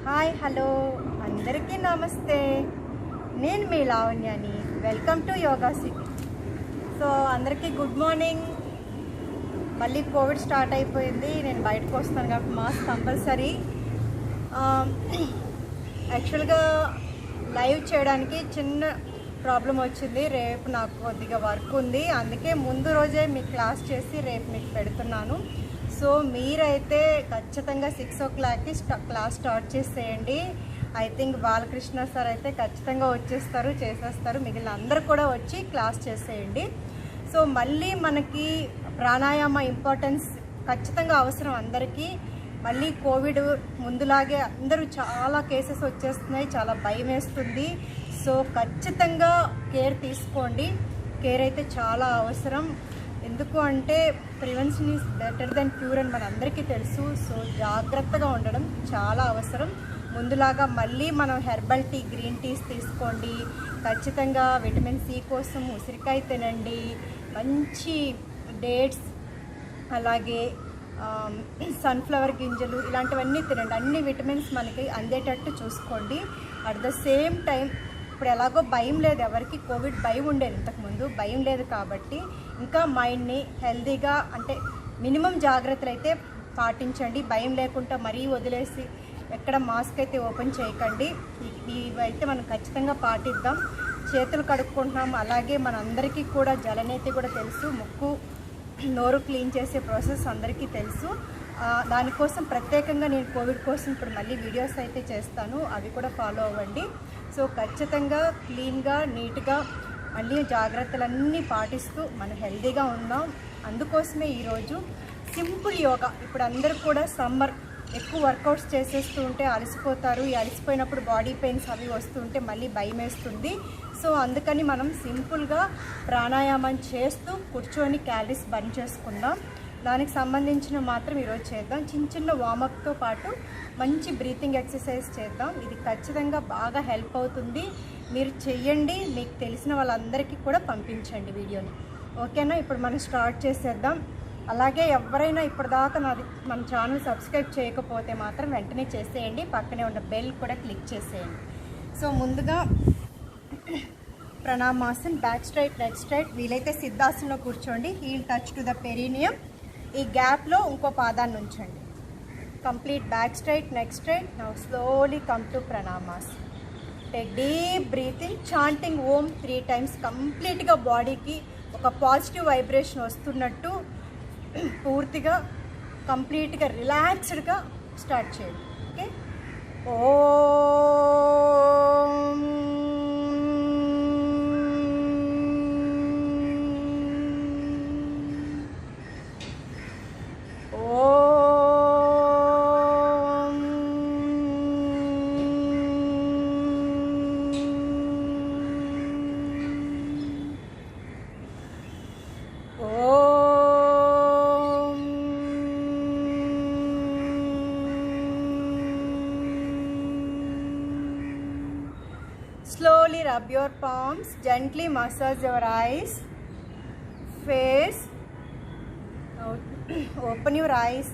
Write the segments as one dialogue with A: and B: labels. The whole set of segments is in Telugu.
A: హాయ్ హలో అందరికీ నమస్తే. నేను మీ లావణ్యాని. Welcome to Yoga City. So అందరికీ గుడ్ మార్నింగ్. మళ్ళీ కోవిడ్ స్టార్ట్ అయిపోయింది. నేను బయటకు వస్తాను కాబట్టి మాస్క్ కంపల్సరీ. యాక్చువల్గా లైవ్ చేయడానికి చిన్న ప్రాబ్లం వచ్చింది. రేపు నాకు కొద్దిగా వర్క్ ఉంది, అందుకే ముందు రోజే మీకు క్లాస్ చేసి రేపు మీకు పెడుతున్నాను. సో మీరైతే ఖచ్చితంగా 6 o'clockకి క్లాస్ స్టార్ట్ చేసేయండి. ఐ థింక్ బాలకృష్ణ సార్ అయితే ఖచ్చితంగా వచ్చేస్తారు, చేసేస్తారు. మిగిలిన అందరూ కూడా వచ్చి క్లాస్ చేసేయండి. సో మళ్ళీ మనకి ప్రాణాయామ ఇంపార్టెన్స్ ఖచ్చితంగా అవసరం అందరికీ. మళ్ళీ కోవిడ్ ముందులాగే అందరూ చాలా కేసెస్ వచ్చేస్తున్నాయి, చాలా భయం వేస్తుంది. సో ఖచ్చితంగా కేర్ తీసుకోండి. కేర్ అయితే చాలా అవసరం. ఎందుకు అంటే prevention is better than cure అని మనందరికీ తెలుసు. సో జాగ్రత్తగా ఉండడం చాలా అవసరం. ముందులాగా మళ్ళీ మనం హెర్బల్ టీ, గ్రీన్ టీస్ తీసుకోండి. ఖచ్చితంగా విటమిన్ సి కోసం ఉసిరికాయ తినండి, మంచి డేట్స్, అలాగే సన్ఫ్లవర్ గింజలు ఇలాంటివన్నీ తినండి. అన్ని విటమిన్స్ మనకి అందేటట్టు చూసుకోండి. అట్ ద సేమ్ టైం ఇప్పుడు ఎలాగో భయం లేదు ఎవరికి, కోవిడ్ భయం ఉండేది, ఇంతకుముందు భయం లేదు కాబట్టి ఇంకా మైండ్ని హెల్తీగా అంటే మినిమం జాగ్రత్తలు అయితే పాటించండి. భయం లేకుండా మరీ వదిలేసి ఎక్కడ మాస్క్ అయితే ఓపెన్ చేయకండి. ఇవైతే మనం ఖచ్చితంగా పాటిద్దాం. చేతులు కడుక్కుంటున్నాం, అలాగే మనందరికీ కూడా జలనేతి కూడా తెలుసు. ముక్కు నోరు క్లీన్ చేసే ప్రాసెస్ అందరికీ తెలుసు. దానికోసం ప్రత్యేకంగా నేను కోవిడ్ కోసం ఇప్పుడు మళ్ళీ వీడియోస్ అయితే చేస్తాను, అవి కూడా ఫాలో అవ్వండి. సో ఖచ్చితంగా క్లీన్గా, నీట్గా మళ్ళీ జాగ్రత్తలన్నీ పాటిస్తూ మనం హెల్తీగా ఉన్నాం. అందుకోసమే ఈరోజు సింపుల్ యోగా. ఇప్పుడు అందరూ కూడా సమ్మర్ ఎక్కువ వర్కౌట్స్ చేసేస్తూ ఉంటే అలసిపోతారు. ఈ అలసిపోయినప్పుడు బాడీ పెయిన్స్ అవి వస్తుంటే మళ్ళీ భయం వేస్తుంది. సో అందుకని మనం సింపుల్గా ప్రాణాయామం చేస్తూ కూర్చొని క్యాలరీస్ బర్న్ చేసుకుందాం. దానికి సంబంధించిన మాత్రం ఈరోజు చేద్దాం. చిన్న చిన్న వార్మప్తో పాటు మంచి బ్రీతింగ్ ఎక్సర్సైజ్ చేద్దాం. ఇది ఖచ్చితంగా బాగా హెల్ప్ అవుతుంది. మీరు చెయ్యండి, మీకు తెలిసిన వాళ్ళందరికీ కూడా పంపించండి వీడియోని. ఓకేనా? ఇప్పుడు మనం స్టార్ట్ చేసేద్దాం. అలాగే ఎవరైనా ఇప్పటిదాకా మన ఛానల్ సబ్స్క్రైబ్ చేయకపోతే మాత్రం వెంటనే చేసేయండి. పక్కనే ఉన్న బెల్ కూడా క్లిక్ చేసేయండి. సో ముందుగా pranamasan, back straight, neck straight. వీలైతే సిద్ధాసనంలో కూర్చోండి. Heel touch to the perineum. ఈ గ్యాప్లో ఇంకో పాదాన్ని ఉంచండి. Complete back straight, neck straight. Now slowly come to pranamasan. Take deep breathing, chanting om 3 times. కంప్లీట్గా బాడీకి ఒక పాజిటివ్ వైబ్రేషన్ వస్తున్నట్టు పూర్తిగా కంప్లీట్గా రిలాక్స్డ్గా స్టార్ట్ చేయండి. Okay? Om Slowly rub your palms, gently massage your eyes, face. Now open your eyes.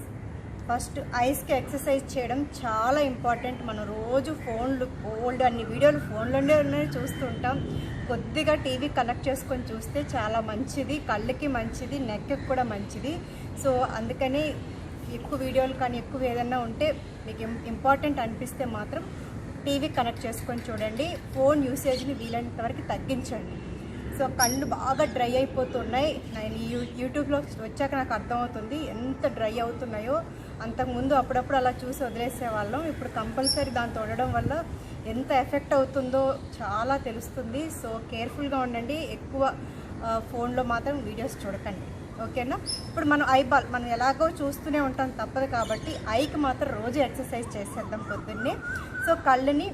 A: First ఐస్కి ఎక్సర్సైజ్ చేయడం చాలా ఇంపార్టెంట్. మనం రోజు ఫోన్లు ఓల్డ్ అన్ని వీడియోలు ఫోన్లోనే చూస్తుంటాం. కొద్దిగా టీవీ కనెక్ట్ చేసుకొని చూస్తే చాలా మంచిది, కళ్ళకి మంచిది, నెక్కి కూడా మంచిది. సో అందుకని ఎక్కువ వీడియోలు కానీ ఎక్కువ ఏదన్నా ఉంటే మీకు ఇంపార్టెంట్ అనిపిస్తే మాత్రం టీవీ కనెక్ట్ చేసుకొని చూడండి. ఫోన్ యూసేజ్ని వీలైనంత వరకు తగ్గించండి. సో కళ్ళు బాగా డ్రై అయిపోతున్నాయి. నేను యూట్యూబ్లో వచ్చాక నాకు అర్థమవుతుంది ఎంత డ్రై అవుతున్నాయో. అంతకుముందు అప్పుడప్పుడు అలా చూసి వదిలేసేవాళ్ళం. ఇప్పుడు కంపల్సరీ దాన్ని తొడడం వల్ల ఎంత ఎఫెక్ట్ అవుతుందో చాలా తెలుస్తుంది. సో కేర్ఫుల్గా ఉండండి. ఎక్కువ ఫోన్లో మాత్రం వీడియోస్ చూడకండి. ఓకేనా? ఇప్పుడు మనం ఐబాల్ మనం ఎలాగో చూస్తూనే ఉంటాం, తప్పదు కాబట్టి ఐకి మాత్రం రోజు ఎక్సర్సైజ్ చేసేద్దాం పొద్దున్నే. సో కళ్ళని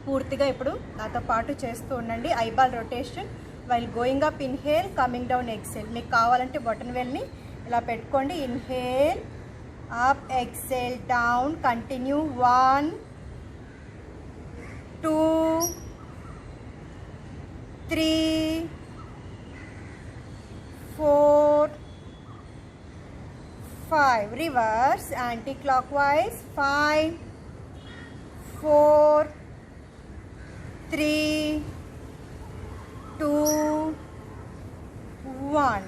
A: పూర్తిగా ఇప్పుడు నాతో పాటు చేస్తూ ఉండండి. Eyeball rotation while going up inhale, coming down exhale. మీకు కావాలంటే బొటన్ వేల్ని ఇలా పెట్టుకోండి. Inhale up, exhale down. Continue. 1 2 3 4 5. Reverse anti-clockwise. 5 4 3 2 1.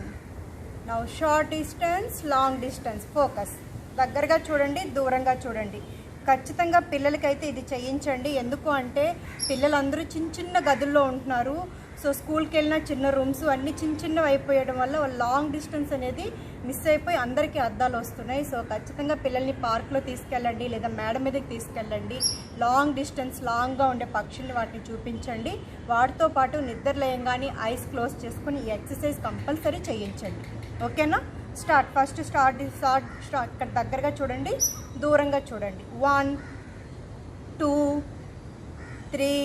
A: Now short distance, long distance. Focus. దగ్గరగా చూడండి, దూరంగా చూడండి. ఖచ్చితంగా పిల్లలకైతే ఇది చేయించండి. ఎందుకు అంటే పిల్లలందరూ చిన్న చిన్న గదుల్లో ఉంటున్నారు. సో స్కూల్కి వెళ్ళిన చిన్న రూమ్స్ అన్నీ చిన్నవి అయిపోయడం వల్ల వాళ్ళు లాంగ్ డిస్టెన్స్ అనేది మిస్ అయిపోయి అందరికీ అద్దాలు వస్తున్నాయి. సో ఖచ్చితంగా పిల్లల్ని పార్క్లో తీసుకెళ్ళండి, లేదా మేడ మీదకి తీసుకెళ్ళండి. లాంగ్ డిస్టెన్స్, లాంగ్గా ఉండే పక్షుల్ని వాటిని చూపించండి. వాటితో పాటు నిద్రలేయంగానే ఐస్ క్లోజ్ చేసుకొని ఈ ఎక్సర్సైజ్ కంపల్సరీ చేయించండి. ఓకేనా? First start. ఇక్కడ దగ్గరగా చూడండి, దూరంగా చూడండి. 1 2 3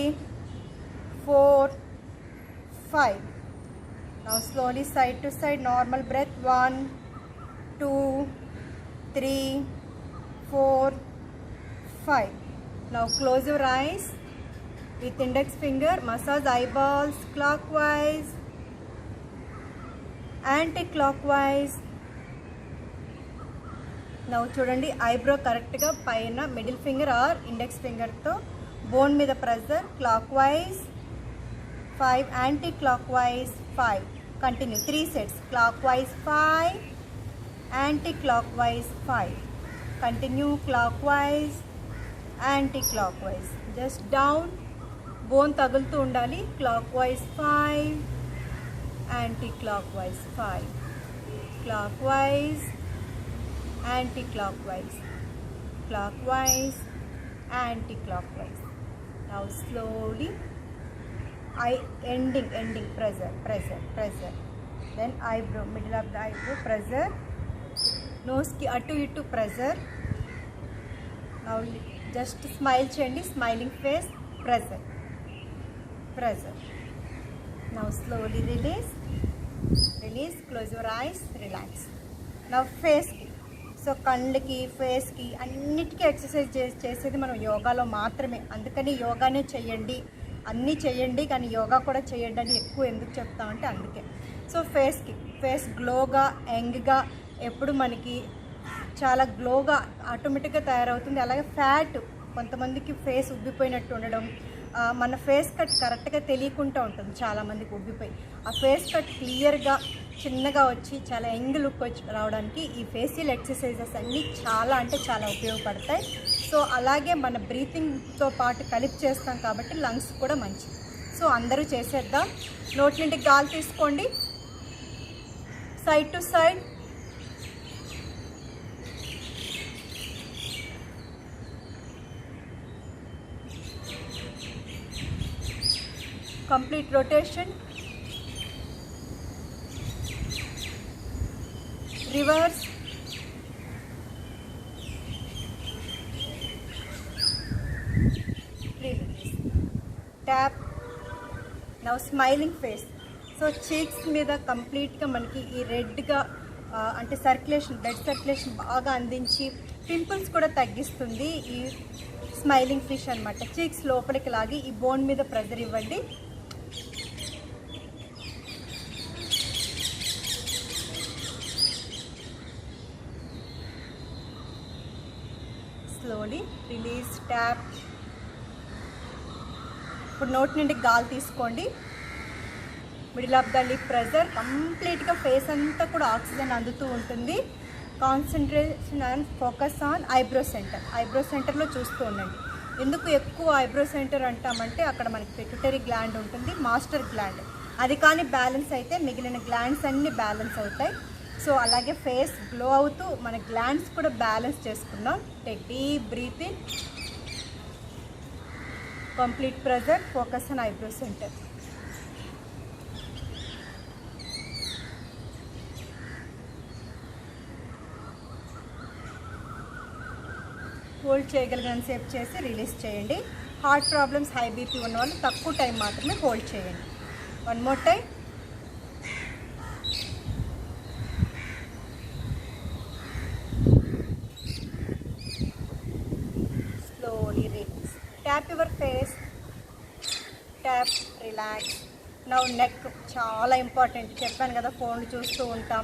A: 4 5. Now slowly side to side, normal breath. 1 2 3 4 5. Now close your eyes. With index finger massage eyeballs clockwise, anti-clockwise. Now చూడండి, ఐబ్రో కరెక్ట్గా పైన మిడిల్ ఫింగర్ ఆర్ ఇండెక్స్ ఫింగర్తో బోన్ మీద pressure. Clockwise 5, anti-clockwise 5. Continue 3 sets. Clockwise 5, anti-clockwise 5. Continue clockwise, anti-clockwise. Just down, bone తగులుతూ ఉండాలి. Clockwise 5, anti-clockwise 5. Clockwise, anti-clockwise. Clockwise, anti-clockwise. Now slowly ending, pressure. Then eyebrow, middle of the eyebrow, pressure. Nose ki atu itu pressure. Now just smile cheyandi, smiling face, pressure. Now slowly release, close your eyes, relax. Now face ki, so కళ్ళకి, ఫేస్కి అన్నిటికీ ఎక్సర్సైజ్ చేసేది మనం యోగాలో మాత్రమే. అందుకని యోగానే చెయ్యండి, అన్నీ చేయండి, కానీ యోగా కూడా చేయండి అని ఎక్కువ ఎందుకు చెప్తామంటే అందుకే. సో ఫేస్ గ్లోగా, యంగ్గా, ఎప్పుడు మనకి చాలా గ్లోగా ఆటోమేటిక్గా తయారవుతుంది. అలాగే ఫ్యాట్, కొంతమందికి ఫేస్ ఉబ్బిపోయినట్టు ఉండడం, మన ఫేస్ కట్ కరెక్ట్గా తెలియకుండా ఉంటుంది చాలామందికి ఉబ్బిపోయి. ఆ ఫేస్ కట్ క్లియర్గా చిన్నగా వచ్చి చాలా యంగ్ లుక్ వచ్చి రావడానికి ఈ ఫేషియల్ ఎక్సర్సైజెస్ అన్నీ చాలా అంటే చాలా ఉపయోగపడతాయి. సో అలాగే మన బ్రీతింగ్తో పాటు కలిపి చేస్తాం కాబట్టి లంగ్స్ కూడా మంచిది. సో అందరూ చేసేద్దాం. నోటి నుండి గాలి తీసుకోండి, side to side. Complete rotation, reverse, tap. Now smiling face. So cheeks మీద కంప్లీట్గా మనకి ఈ రెడ్గా అంటే బ్లడ్ సర్క్యులేషన్ బాగా అందించి పింపుల్స్ కూడా తగ్గిస్తుంది ఈ స్మైలింగ్ ఫిష్ అనమాట. చీక్స్ లోపలికి లాగి ఈ బోన్ మీద ప్రెజర్ ఇవ్వండి. Slowly release, tap. ఇప్పుడు నోటి నుండి గాలి తీసుకోండి, middle of the lip pressure. కంప్లీట్గా ఫేస్ అంతా కూడా ఆక్సిజన్ అందుతూ ఉంటుంది. Concentration and focus on eyebrow centre. Eyebrow సెంటర్లో చూస్తూ ఉండండి. ఎందుకు ఎక్కువ ఐబ్రో సెంటర్ అంటామంటే అక్కడ మనకి పిట్యూటరీ గ్లాండ్ ఉంటుంది, మాస్టర్ గ్లాండ్. అది కానీ బ్యాలెన్స్ అయితే మిగిలిన గ్లాండ్స్ అన్నీ బ్యాలెన్స్ అవుతాయి. సో అలాగే ఫేస్ గ్లో అవుతూ మన గ్లాండ్స్ కూడా బ్యాలెన్స్ చేసుకుందాం. Take deep breath in, complete pressure, focus on eyebrow centre. Hold చేయగలిగినంత సేపు చేసి రిలీజ్ చేయండి. హార్ట్ ప్రాబ్లమ్స్, హై బీపీ ఉన్న వాళ్ళు తక్కువ టైం మాత్రమే హోల్డ్ చేయండి. One more time. Slowly release. Tap your face. Tap, relax. నా నెక్ చాలా ఇంపార్టెంట్. చెప్పాను కదా, ఫోన్లు చూస్తూ ఉంటాం,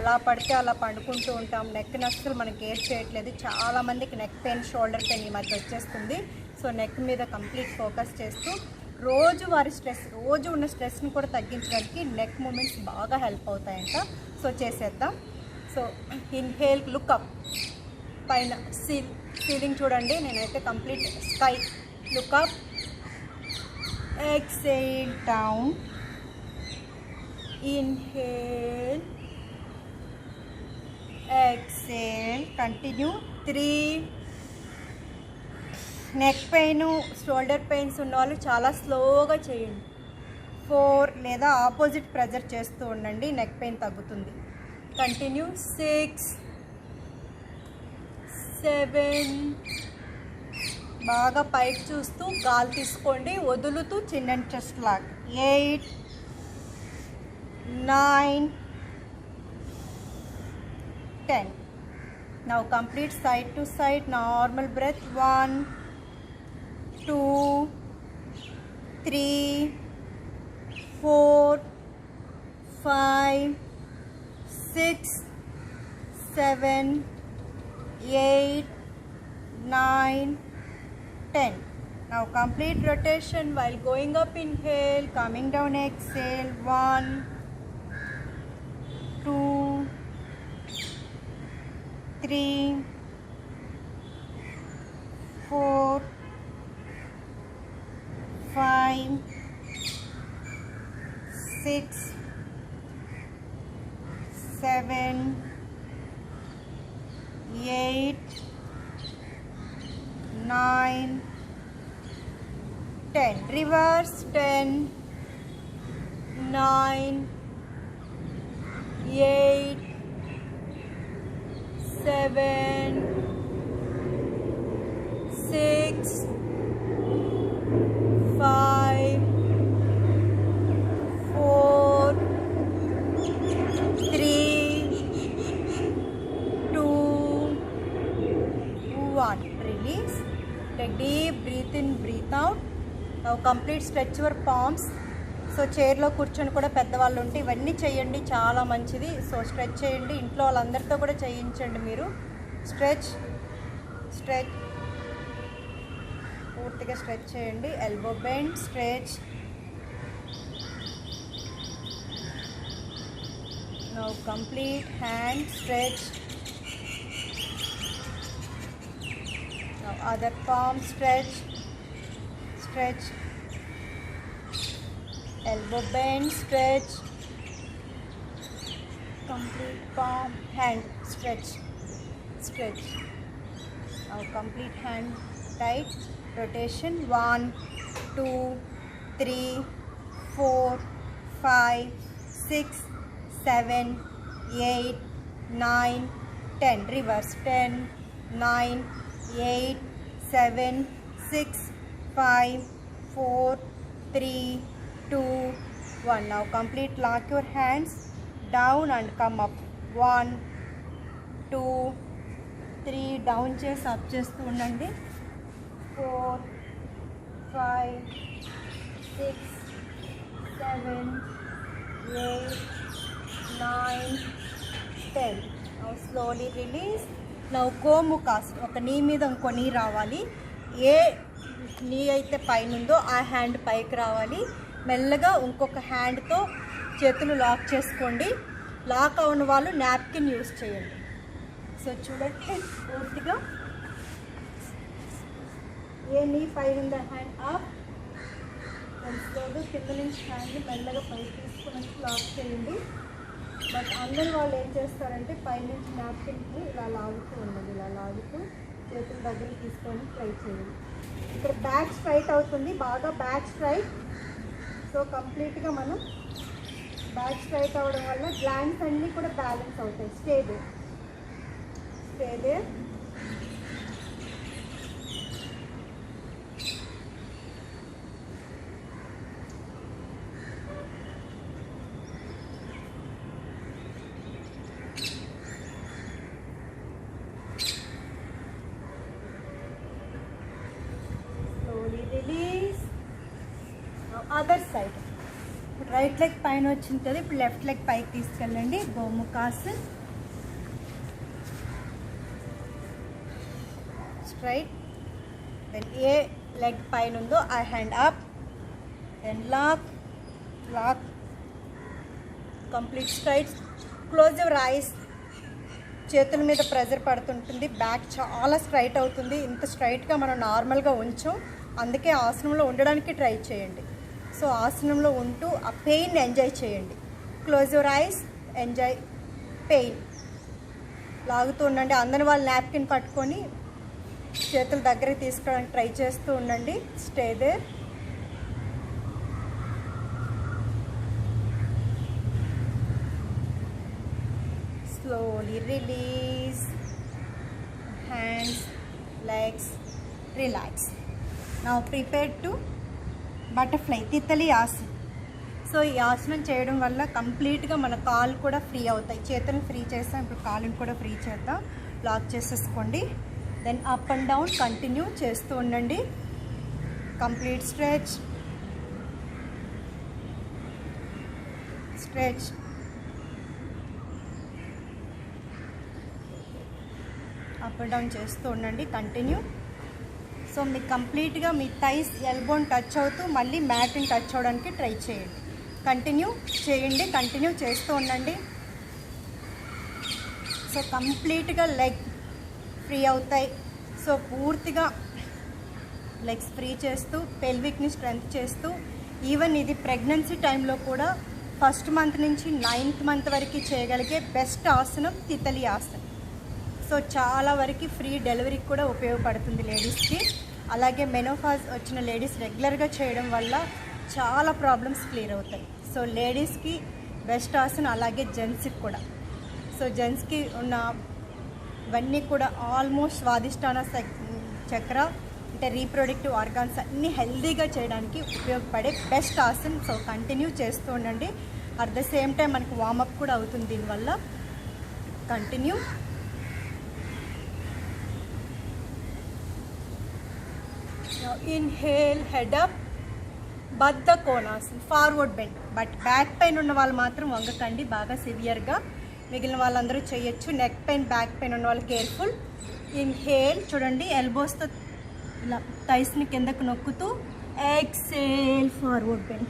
A: ఎలా పడితే అలా పండుకుంటూ ఉంటాం, నెక్ని అస్సలు మనం కేర్ చేయట్లేదు. చాలామందికి నెక్ పెయిన్, షోల్డర్ పెయిన్ ఈ మధ్య వచ్చేస్తుంది. సో నెక్ మీద కంప్లీట్ ఫోకస్ చేస్తూ రోజు ఉన్న స్ట్రెస్ని కూడా తగ్గించడానికి నెక్ మూమెంట్స్ బాగా హెల్ప్ అవుతాయంట. సో చేసేద్దాం. సో ఇన్హేల్, లుక్ అప్, పైన సీలింగ్ చూడండి. నేనైతే complete sky, look up, exhale down, inhale, exhale, continue. 3. Neck pain, shoulder pains ఉన్న వాళ్ళు చాలా స్లోగా చేయండి. 4 లేదా ఆపోజిట్ ప్రెజర్ చేస్తూ ఉండండి, నెక్ పెయిన్ తగ్గుతుంది. కంటిన్యూ. 6, 7, బాగా పైకి చూస్తూ గాలి తీసుకోండి, వదులుతూ చిన్న chest log. 8, 9, 10. Now complete side to side normal breath. 1, 2, 3, 4, 5, 6, 7, 8, 9, 10. Now complete rotation while going up, inhale, coming down, exhale. 1, 2, 3, 4, 5, 6, 7, 8, 9, 10. Reverse. 10, 9, 8, 7, 6, 5, 4, 3, 2, 1. Release. Take deep breath in, breathe out. Now complete stretch your palms. So చైర్లో కూర్చొని కూడా పెద్దవాళ్ళు ఉంటే ఇవన్నీ చేయండి, చాలా మంచిది. సో స్ట్రెచ్ చేయండి, ఇంట్లో వాళ్ళందరితో కూడా చేయించండి మీరు. స్ట్రెచ్, పూర్తిగా స్ట్రెచ్ చేయండి. Elbow bend, stretch. Now complete hand stretch. Now other palm stretch. Elbow bend, stretch. Complete palm, hand stretch. Now complete hand tight rotation. 1, 2, 3, 4, 5, 6, 7, 8, 9, 10. Reverse. 10, 9, 8, 7, 6, 5, 4, 3, 2, 1. Now complete lock your hands down and come up. 1, 2, 3. Down chest up చేస్తూ ఉండండి. 4, 5, 6, 7, 8, 9, 10. Now slowly release. Now గోముఖాస్. ఒక నీ మీద ఇంకో నీ రావాలి. ఏ నీ అయితే పైన ఉందో ఆ హ్యాండ్ పైకి రావాలి. మెల్లగా ఇంకొక హ్యాండ్తో చేతులు లాక్ చేసుకోండి. లాక్ అవున వాళ్ళు నాప్కిన్ యూస్ చేయండి. సో చూడండి, పూర్తిగా ఏ నీ పైన ఉందో హ్యాండ్ అప్, కింద నుంచి హ్యాండ్ మెల్లగా పైకి తీసుకుని లాక్ చేయండి. బట్ అందరి వాళ్ళు ఏం చేస్తారంటే పైనుంచి నాప్కిన్కి ఇలా లాగుతూ ఉండండి. ఇలా లాగుతూ చేతుల దగ్గర తీసుకొని ట్రై చేయండి. ఇక్కడ బ్యాక్ స్ట్రైట్ అవుతుంది, బాగా బ్యాక్ స్ట్రైట్. సో కంప్లీట్గా మనం బ్యాక్ స్ట్రైట్ అవ్వడం వల్ల గ్లాండ్స్ అన్నీ కూడా బ్యాలెన్స్ అవుతాయి. Stay there. Release. Now other side. Right leg పైన వచ్చింది కదా, ఇప్పుడు లెఫ్ట్ లెగ్ పైకి తీసుకెళ్ళండి. గోముఖాసన్. స్ట్రైట్. దెన్ ఏ లెగ్ పైన ఉందో ఆ hand up, then lock lock, complete straight. Close your eyes. చేతుల మీద ప్రెజర్ పడుతుంటుంది, బ్యాక్ చాలా స్ట్రైట్ అవుతుంది. ఇంత స్ట్రైట్గా మనం నార్మల్గా ఉంచాం, అందుకే ఆసనంలో ఉండడానికి ట్రై చేయండి. సో ఆసనంలో ఉంటూ ఆ పెయిన్ ఎంజాయ్ చేయండి. Close your ice, enjoy pain. లాగుతూ ఉండండి. అందని వాళ్ళు నాప్కిన్ పట్టుకొని చేతుల దగ్గరికి తీసుకోవడానికి ట్రై చేస్తూ ఉండండి. Stay there. Slowly release. Hands, legs, relax. Now prepare to butterfly, తితలి ఆసనం. సో ఈ ఆసనం చేయడం వల్ల కంప్లీట్గా మన కాళ్ళు కూడా ఫ్రీ అవుతాయి. చేతులను ఫ్రీ చేస్తాం, ఇప్పుడు కాళ్ళని కూడా ఫ్రీ చేద్దాం. లాక్ చేసేసుకోండి. Then up and down continue చేస్తూ ఉండండి. Complete stretch stretch. Up and down చేస్తూ ఉండండి. కంటిన్యూ. సో మీకు కంప్లీట్గా మీ థైస్ ఎల్బోన్ టచ్ అవుతూ మళ్ళీ మ్యాట్ని టచ్ అవ్వడానికి ట్రై చేయండి. కంటిన్యూ చేయండి, కంటిన్యూ చేస్తూ ఉండండి. సో కంప్లీట్గా లెగ్ ఫ్రీ అవుతాయి. సో పూర్తిగా లెగ్స్ ఫ్రీ చేస్తూ పెల్విక్ని స్ట్రెంత్ చేస్తూ, ఈవెన్ ఇది ప్రెగ్నెన్సీ టైంలో కూడా ఫస్ట్ మంత్ నుంచి 9th మంత్ వరకు చేయగలిగే బెస్ట్ ఆసనం తితలి ఆసనం. సో చాలా వరకు ఫ్రీ డెలివరీకి కూడా ఉపయోగపడుతుంది లేడీస్కి. అలాగే మెనోపాజ్ వచ్చిన లేడీస్ రెగ్యులర్గా చేయడం వల్ల చాలా ప్రాబ్లమ్స్ క్లియర్ అవుతాయి. సో లేడీస్కి బెస్ట్ ఆసనం, అలాగే జెంట్స్కి కూడా. సో జెంట్స్కి ఉన్న ఇవన్నీ కూడా ఆల్మోస్ట్ స్వాదిష్టాన చక్ర అంటే రీప్రొడక్టివ్ ఆర్గాన్స్ అన్నీ హెల్దీగా చేయడానికి ఉపయోగపడే బెస్ట్ ఆసన్. సో కంటిన్యూ చేస్తూ ఉండండి. అట్ ద సేమ్ టైం మనకు వార్మప్ కూడా అవుతుంది దీనివల్ల. Continue. Inhale, head up, baddha konasan, forward bend. But back pain ఉన్న వాళ్ళు మాత్రం వంగకండి బాగా సివియర్గా. మిగిలిన వాళ్ళందరూ చేయొచ్చు. నెక్ పెయిన్, బ్యాక్ పెయిన్ ఉన్న వాళ్ళు కేర్ఫుల్. ఇన్హేల్ చూడండి, ఎల్బోస్తో ఇలా థైస్ని కిందకు నొక్కుతూ. Exhale, forward bend.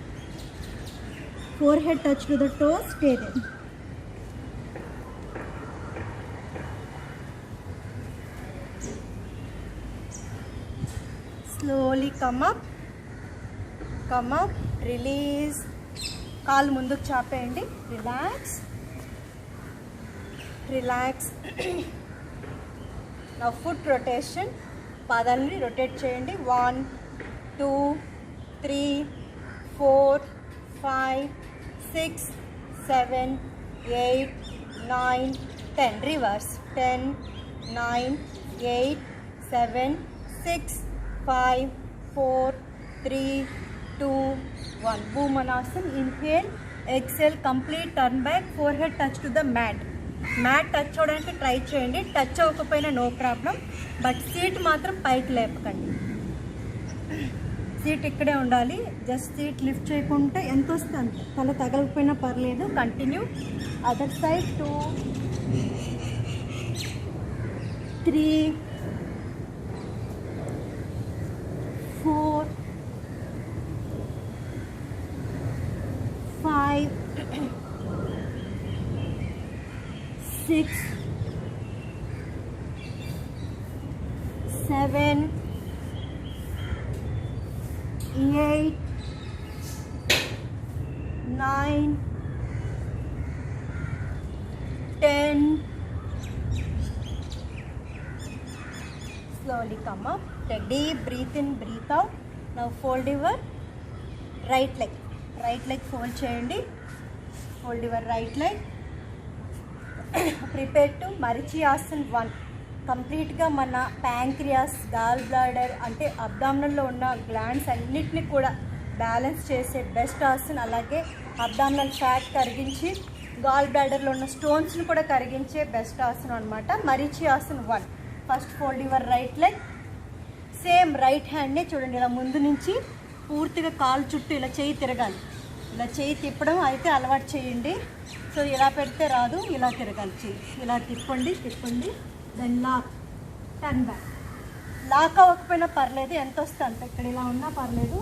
A: Forehead touch to the toes, stay there. Slowly come up, release. కాళ్ళు ముందుకు చాపేయండి. Relax, relax. నా ఫుట్ రొటేషన్, పాదాలని రొటేట్ చేయండి. 1 2 3 4 5 6 7 8 9 10. Reverse. 10 9 8 7 6 5 4 3 2 1. Bhumanasan. Inhale, exhale, complete turn back. Forehead touch to the mat. Mat touch అవ్వడానికి ట్రై చేయండి. టచ్ అవ్వకపోయినా నో ప్రాబ్లం, బట్ సీట్ మాత్రం పైకి లేపకండి. సీట్ ఇక్కడే ఉండాలి. జస్ట్ సీట్ లిఫ్ట్ చేయకుండా ఎంత వస్తే అంత, తల తగలకపోయినా పర్లేదు. Continue. Other side. 2 3 4 5 6 7 8 9 10. Slowly come up. Take deep breath in, breathe out. Now fold your right leg. Right leg fold చేయండి. Fold your right leg. Prepare to Marichiasan 1. కంప్లీట్గా మన ప్యాంక్రియాస్, గాల్ బ్లాడర్ అంటే అబ్డామినల్లో ఉన్న గ్లాండ్స్ అన్నిటిని కూడా బ్యాలెన్స్ చేసే బెస్ట్ ఆసన్. అలాగే అబ్డామినల్ ఫ్యాట్ కరిగించి గాల్ బ్లాడర్లో ఉన్న స్టోన్స్ని కూడా కరిగించే బెస్ట్ ఆసనం అనమాట. Marichyasan 1. First fold your right leg. Same right హ్యాండ్ని చూడండి ఇలా ముందు నుంచి పూర్తిగా కాలు చుట్టూ ఇలా చేయి తిరగాలి. ఇలా చేయి తిప్పడం అయితే అలవాటు చేయండి. సో ఇలా పెడితే రాదు, ఇలా తిరగాలి చెయ్యి. ఇలా తిప్పండి, then lock, turn back. Lock అవ్వకపోయినా పర్లేదు, ఎంత వస్తే అంత. ఇక్కడ ఇలా ఉన్నా పర్లేదు,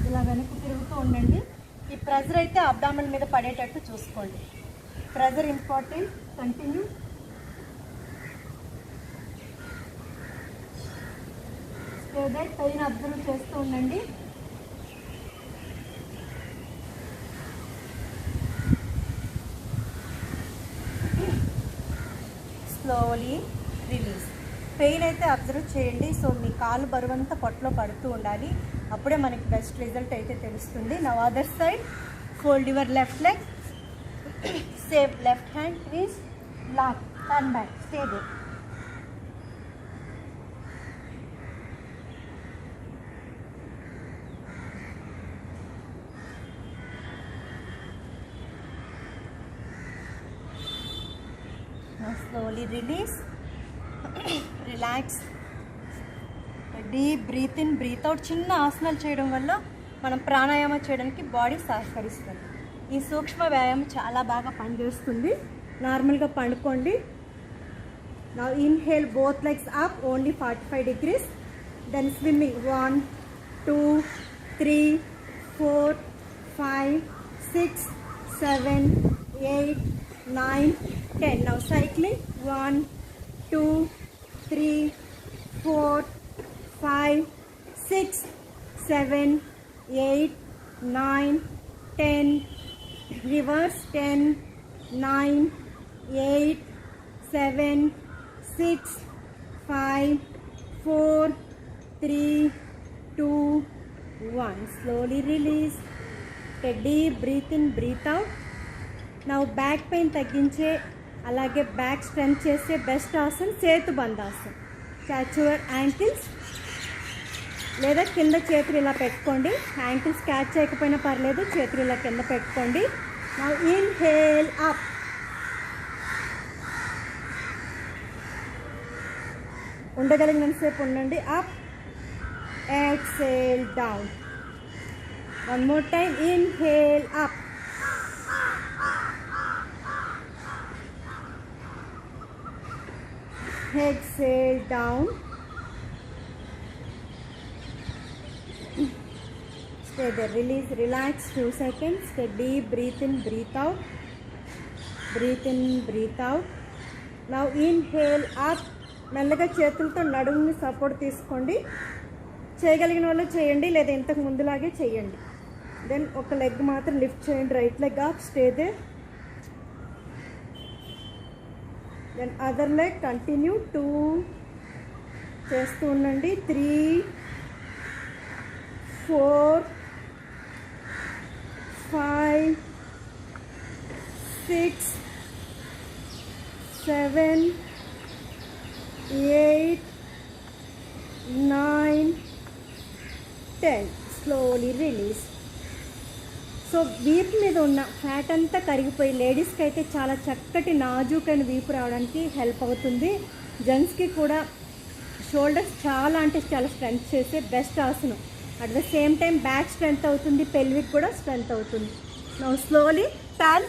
A: ఇలా వెనక్కి తిరుగుతూ ఉండండి. ఈ ప్రెజర్ అయితే అబ్డామిన్ మీద పడేటట్టు చూసుకోండి. Pressure important. Continue. Pain observe చేస్తూ ఉండండి. Slowly release. పెయిన్ అయితే అబ్జర్వ్ చేయండి. సో మీ కాలు బరువంతా పొట్టలో పడుతూ ఉండాలి, అప్పుడే మనకి బెస్ట్ రిజల్ట్ అయితే తెలుస్తుంది. నా other side, fold your left leg, same left hand is lock, turn back, stay there. Slowly release, relax, deep breathe in, breathe out. చిన్న ఆసనాలు చేయడం వల్ల మనం ప్రాణాయామం చేయడానికి బాడీ సహకరిస్తుంది. ఈ సూక్ష్మ వ్యాయామం చాలా బాగా పనిచేస్తుంది. నార్మల్గా పండుకోండి. Now inhale both legs up only 45 degrees. Then swimming 1 2 3 4 5 6 7 8 9 10. Now cycling 1 2 3 4 5 6 7 8 9 10. Reverse 10 9 8 7 6 5 4 3 2 1. Slowly release. Take a deep breath in, breathe out. Now back pain తగ్గించే, అలాగే బ్యాక్ స్ట్రెంత్ చేసే best asan setu bandhasan. Catch your ankles, లేదా కింద చేతులు ఇలా పెట్టుకోండి. యాంకిల్స్ క్యాచ్ చేయకపోయినా పర్లేదు, చేతులు ఇలా కింద పెట్టుకోండి. నౌ ఇన్హేల్ అప్, ఉండగలిగినంతసేపు ఉండండి. Up, exhale down. One more time. Inhale up, exhale down. Stay there. Release, relax 2 seconds. Take deep breath in, breathe out. Breathe in, breathe out. Now inhale up. మెల్లగా చేతులతో నడుముని సపోర్ట్ తీసుకోండి. చేయగలిగిన వాళ్ళు చేయండి, లేదా ఇంతకు ముందులాగే చేయండి. దెన్ ఒక లెగ్ మాత్రం లిఫ్ట్ చేయండి. Right leg up, stay there. Then other leg continue. 2 చేస్తూ ఉండండి. 3 4 5 6 7 8 9 10. Slowly release. సో వీపు మీద ఉన్న ఫ్యాట్ అంతా కరిగిపోయి లేడీస్కి అయితే చాలా చక్కటి నాజూకైన వీపు రావడానికి హెల్ప్ అవుతుంది. జెంట్స్కి కూడా షోల్డర్స్ చాలా అంటే చాలా స్ట్రెంత్ చేసే బెస్ట్ ఆసనం. At the same time back strength అవుతుంది, పెల్విక్ కూడా స్ట్రెంత్ అవుతుంది. నౌ స్లోలీ టర్న్,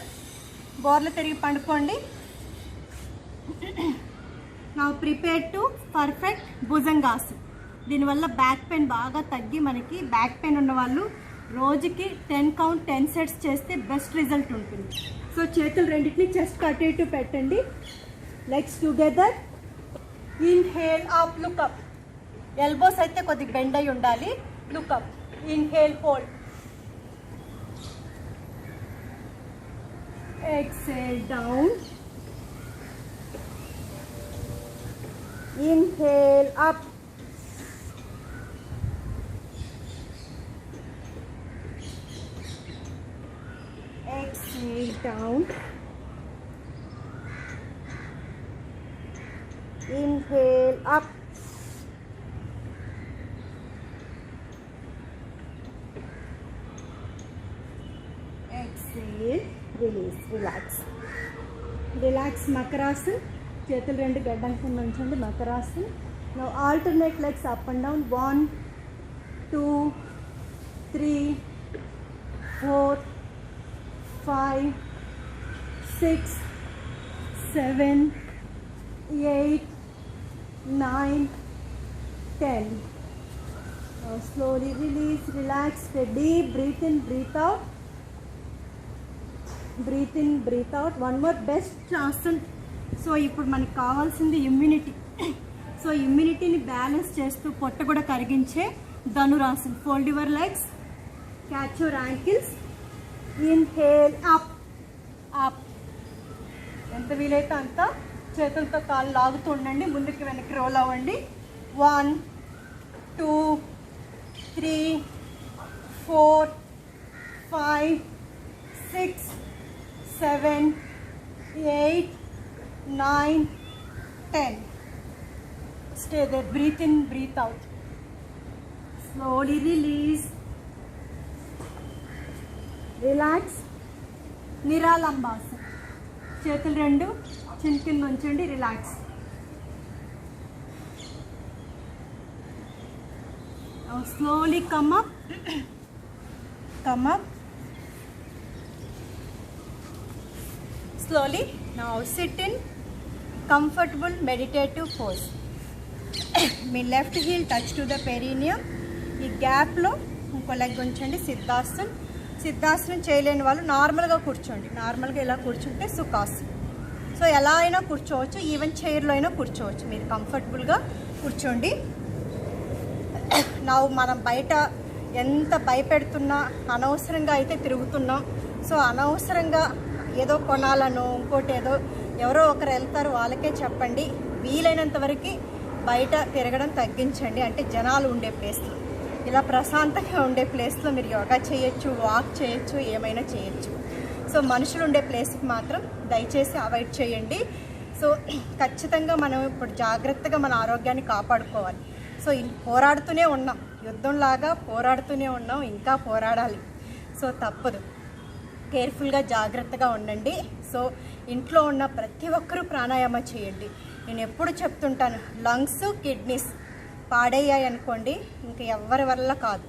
A: బోర్లు తిరిగి పండుకోండి. Now prepare to perfect bhujangasan. దీనివల్ల బ్యాక్ పెయిన్ బాగా తగ్గి, మనకి బ్యాక్ పెయిన్ ఉన్న వాళ్ళు రోజుకి 10 కౌంట్ 10 సెట్స్ చేస్తే బెస్ట్ రిజల్ట్ ఉంటుంది. సో చేతులు రెండింటిని చెస్ట్ అటు ఇటు పెట్టండి. Legs together. Inhale up, look up. Elbows అయితే కొద్దిగా బెండ్ అయి ఉండాలి. Look up. Inhale, hold. Exhale down. Inhale up. Exhale down. Inhale up. Exhale, release, relax. Relax, Makarasana. చేతులు రెండు గడ్డం కింద ఉంచండి. Makarasan. Now alternate legs up and down. 1 2 3 4 5, 6, 7, 8, 9, 10. Now slowly release, relax, deep breathe in, breathe out. Breathe in, breathe out. One more best asana. So ఇప్పుడు మనకు కావాల్సింది ఇమ్యూనిటీ. సో ఇమ్యూనిటీని బ్యాలెన్స్ చేస్తూ పొట్ట కూడా కరిగించే dhanurasan. Fold your legs, catch your ankles, inhale up up. ఎంత వీలైతే అంత చేతులతో కాళ్ళు లాగుతూ ఉండండి, ముందుకు వెనక్కి రోల్ అవ్వండి. 1, 2, 3, 4, 5, 6, 7, 8, 9, 10. Stay there. Breathe in, breathe out. Slowly release. Relax. Niralambasan. చేతులు రెండు చిన్ కింద ఉంచండి. Relax. Now slowly come up. Come up. Slowly. Now sit in comfortable meditative pose. మీ left heel touch to the perineum. ఈ గ్యాప్లో ఇంకో లెగ్ ఉంచండి. సిద్ధాసన్. సిద్ధాసనం చేయలేని వాళ్ళు నార్మల్గా కూర్చోండి. నార్మల్గా ఇలా కూర్చుంటే సుఖాసనం. సో ఎలా అయినా కూర్చోవచ్చు, ఈవెన్ చైర్లో అయినా కూర్చోవచ్చు. మీరు కంఫర్టబుల్గా కూర్చోండి. మనం బయట ఎంత భయపెడుతున్నా అనవసరంగా అయితే తిరుగుతున్నాం. సో అనవసరంగా ఏదో కొనాలను ఇంకోటి ఏదో ఎవరో ఒకరు వెళ్తారు వాళ్ళకే చెప్పండి. వీలైనంత వరకు బయట తిరగడం తగ్గించండి. అంటే జనాలు ఉండే ప్లేస్లో, ఇలా ప్రశాంతంగా ఉండే ప్లేస్లో మీరు యోగా చేయొచ్చు, వాక్ చేయొచ్చు, ఏమైనా చేయొచ్చు. సో మనుషులు ఉండే ప్లేస్కి మాత్రం దయచేసి అవాయిడ్ చేయండి. సో ఖచ్చితంగా మనం ఇప్పుడు జాగ్రత్తగా మన ఆరోగ్యాన్ని కాపాడుకోవాలి. సో పోరాడుతూనే ఉన్నాం, యుద్ధంలాగా పోరాడుతూనే ఉన్నాం, ఇంకా పోరాడాలి. సో తప్పదు. కేర్ఫుల్గా జాగ్రత్తగా ఉండండి. సో ఇంట్లో ఉన్న ప్రతి ఒక్కరూ ప్రాణాయామ చేయండి. నేను ఎప్పుడు చెప్తుంటాను, లంగ్స్ కిడ్నీస్ పాడయ్యాయి అనుకోండి ఇంకా ఎవరి వల్ల కాదు.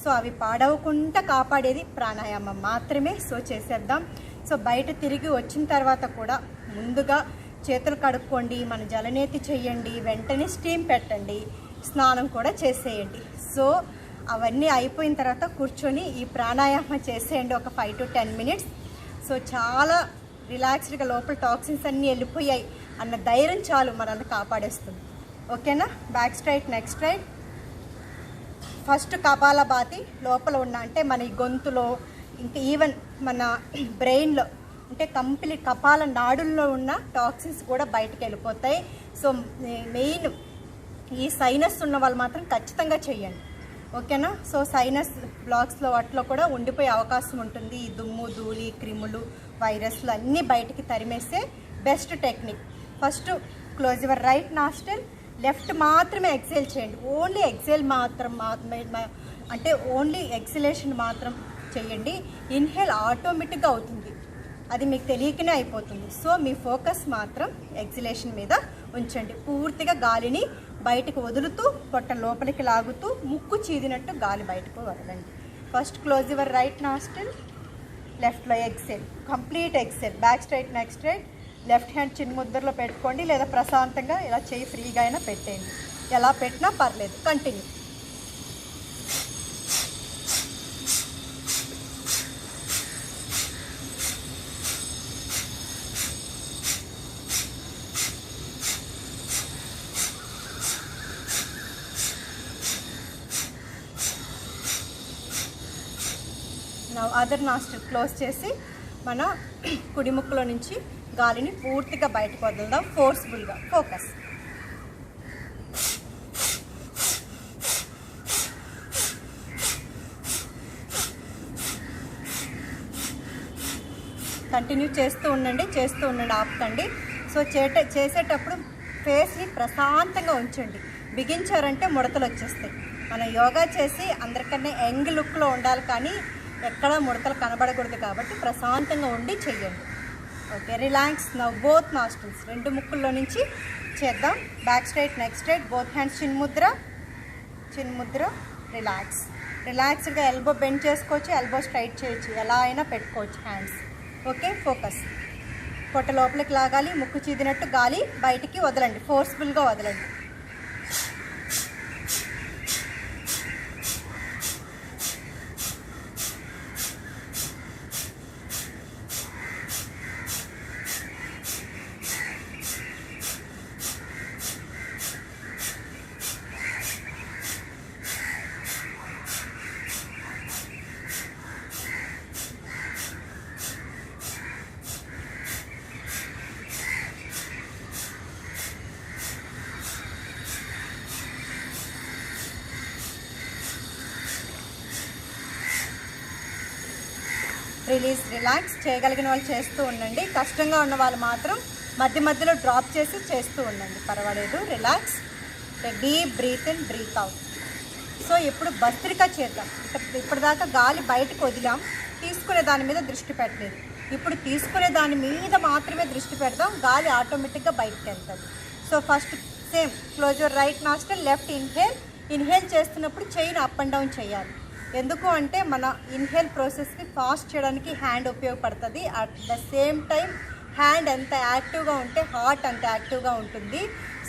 A: సో అవి పాడవకుండా కాపాడేది ప్రాణాయామం మాత్రమే. సో చేసేద్దాం. సో బయట తిరిగి వచ్చిన తర్వాత కూడా ముందుగా చేతులు కడుక్కోండి, మన జలనేతి చేయండి, వెంటనే స్టీమ్ పెట్టండి, స్నానం కూడా చేసేయండి. సో అవన్నీ అయిపోయిన తర్వాత కూర్చొని ఈ ప్రాణాయామం చేసేయండి ఒక 5 to 10 minutes. సో చాలా రిలాక్స్డ్గా లోపల టాక్సిన్స్ అన్నీ వెళ్ళిపోయాయి అన్న ధైర్యం చాలు మనల్ని కాపాడేస్తుంది. ఓకేనా? Back straight, neck straight. First kapalbhati లోపల ఉన్న అంటే మన ఈ గొంతులో ఇంకా ఈవెన్ మన బ్రెయిన్లో అంటే కంప్లీట్ కపాల నాడుల్లో ఉన్న టాక్సిన్స్ కూడా బయటకు వెళ్ళిపోతాయి. సో మెయిన్ ఈ సైనస్ ఉన్న వాళ్ళు మాత్రం ఖచ్చితంగా చేయండి. ఓకేనా? సో సైనస్ బ్లాక్స్లో వాటిలో కూడా ఉండిపోయే అవకాశం ఉంటుంది. ఈ దుమ్ము, ధూళి, క్రిములు, వైరస్లు అన్నీ బయటికి తరిమేసే best technique. First close your right nostril, left మాత్రమే ఎక్సేల్ చేయండి. ఓన్లీ ఎక్సేల్ మాత్రం అంటే ఓన్లీ ఎక్సలేషన్ మాత్రం చేయండి. ఇన్హేల్ ఆటోమేటిక్గా అవుతుంది, అది మీకు తెలియకనే అయిపోతుంది. సో మీ ఫోకస్ మాత్రం ఎక్సలేషన్ మీద ఉంచండి. పూర్తిగా గాలిని బయటకు వదులుతూ పొట్ట లోపలికి లాగుతూ ముక్కు చీదినట్టు గాలి బయటకు వదలండి. First close your right nostril, లెఫ్ట్లో exhale, complete exhale. Back straight, neck straight. Left hand చిన్న ముద్రలో పెట్టుకోండి, లేదా ప్రశాంతంగా ఇలా చేయి ఫ్రీగా అయినా పెట్టేయండి. ఎలా పెట్టినా పర్లేదు. కంటిన్యూ. అదర్ నాస్ట్రిల్ క్లోజ్ చేసి మన కుడి ముక్కులో నుంచి గాలిని పూర్తిగా బయటకు వదులుదాం. ఫోర్స్ఫుల్గా ఫోకస్. కంటిన్యూ చేస్తూ ఉండండి, ఆపుతండి. సో చేసేటప్పుడు ఫేస్ని ప్రశాంతంగా ఉంచండి. బిగించారంటే ముడతలు వచ్చేస్తాయి. మనం యోగా చేసి అందరికన్నా యంగ్ లుక్లో ఉండాలి, కానీ ఎక్కడ ముడతలు కనబడకూడదు. కాబట్టి ప్రశాంతంగా ఉండి చెయ్యండి. Okay, relax. Now both nostrils, రెండు ముక్కుల్లో నుంచి చేద్దాం. Back straight, neck straight. Both hands చిన్ ముద్ర. రిలాక్స్డ్గా ఎల్బో బెండ్ చేసుకోవచ్చు, ఎల్బో స్ట్రైట్ చేయొచ్చు, ఎలా అయినా పెట్టుకోవచ్చు హ్యాండ్స్. Okay, focus. పొట్ట లోపలికి లాగాలి, ముక్కు చీదినట్టు గాలి బయటికి వదలండి, ఫోర్స్ఫుల్గా వదలండి. Release, relax. చేయగలిగిన వాళ్ళు చేస్తూ ఉండండి. కష్టంగా ఉన్న వాళ్ళు మాత్రం మధ్య మధ్యలో డ్రాప్ చేసి చేస్తూ ఉండండి, పర్వాలేదు. Relax, deep breath in, breathe out. So ఇప్పుడు భస్త్రిక చేద్దాం. ఇప్పటిదాకా గాలి బయటకు వదిలాం, తీసుకునే దాని మీద దృష్టి పెట్టలేదు. ఇప్పుడు తీసుకునే దాని మీద మాత్రమే దృష్టి పెడదాం, గాలి ఆటోమేటిక్గా బయటకు వెళ్తుంది. So first same, close your right nostril, left inhale. Inhale చేస్తున్నప్పుడు చెయ్యిని అప్ అండ్ డౌన్ చేయాలి. ఎందుకు అంటే మన ఇన్హేల్ ప్రాసెస్ని ఫాస్ట్ చేయడానికి హ్యాండ్ ఉపయోగపడుతుంది. At the same time hand ఎంత యాక్టివ్గా ఉంటే హార్ట్ అంత యాక్టివ్గా ఉంటుంది.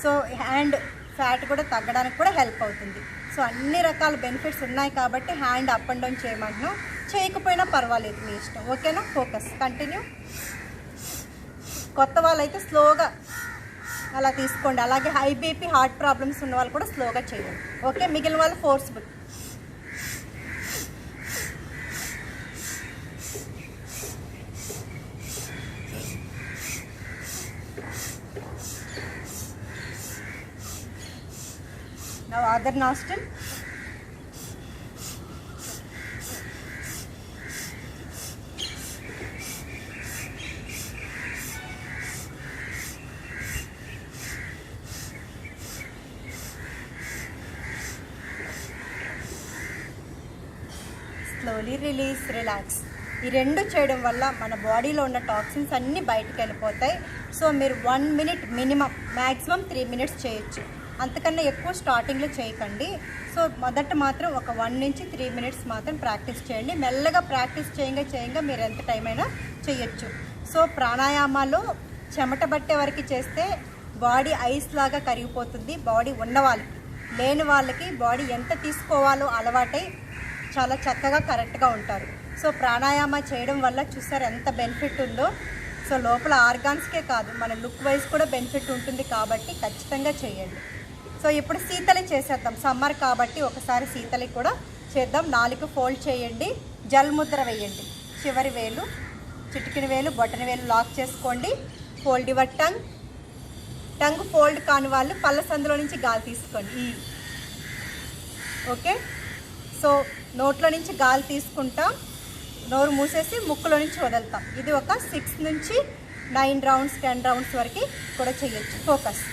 A: సో హ్యాండ్ ఫ్యాట్ కూడా తగ్గడానికి కూడా హెల్ప్ అవుతుంది. సో అన్ని రకాల బెనిఫిట్స్ ఉన్నాయి కాబట్టి హ్యాండ్ అప్ అండ్ డౌన్ చేయమంటున్నాం. చేయకపోయినా పర్వాలేదు, మీ ఇష్టం. ఓకేనా? Focus, continue. కొత్త వాళ్ళైతే స్లోగా అలా తీసుకోండి. అలాగే హై బీపీ, హార్ట్ ప్రాబ్లమ్స్ ఉన్న వాళ్ళు కూడా స్లోగా చేయండి. ఓకే, మిగిలిన వాళ్ళు forceful. Now other nostril. Slowly release, relax. ఈ రెండు చేయడం వల్ల మన బాడీలో ఉన్న టాక్సిన్స్ అన్నీ బయటకు వెళ్ళిపోతాయి. సో మీరు 1 మినిట్ మినిమం, మ్యాక్సిమం 3 మినిట్స్ చేయొచ్చు. అంతకన్నా ఎక్కువ స్టార్టింగ్లో చేయకండి. సో మొదట మాత్రం ఒక 1 నుంచి 3 మినిట్స్ మాత్రం ప్రాక్టీస్ చేయండి. మెల్లగా ప్రాక్టీస్ చేయంగా మీరు ఎంత టైం అయినా చేయొచ్చు. సో ప్రాణాయామాలు చెమట బట్టే వరకు చేస్తే బాడీ ఐస్ లాగా కరిగిపోతుంది. బాడీ ఉన్న వాళ్ళకి, లేని వాళ్ళకి బాడీ ఎంత తీసుకోవాలో అలవాటై చాలా చక్కగా కరెక్ట్గా ఉంటారు. సో ప్రాణాయామ చేయడం వల్ల చూసారు ఎంత బెనిఫిట్ ఉందో. సో లోపల ఆర్గాన్స్కే కాదు, మన లుక్ వైజ్ కూడా బెనిఫిట్ ఉంటుంది కాబట్టి ఖచ్చితంగా చేయండి. సో ఇప్పుడు శీతలి చేసేద్దాం. సమ్మర్ కాబట్టి ఒకసారి శీతలి కూడా చేద్దాం. 4 ఫోల్డ్ చేయండి, జల్ముద్ర వేయండి. చివరి వేలు, చిటికిన వేలు, బొటన వేలు లాక్ చేసుకోండి. Fold your tongue. Tongue fold కాని వాళ్ళు పళ్ళ సందులో నుంచి గాలి తీసుకోండి. ఓకే, సో నోట్లో నుంచి గాలి తీసుకుంటాం, నోరు మూసేసి ముక్కులో నుంచి వదులుతాం. ఇది ఒక 6 నుంచి 9 రౌండ్స్ 10 రౌండ్స్ వరకు కూడా చేయొచ్చు. ఫోకస్.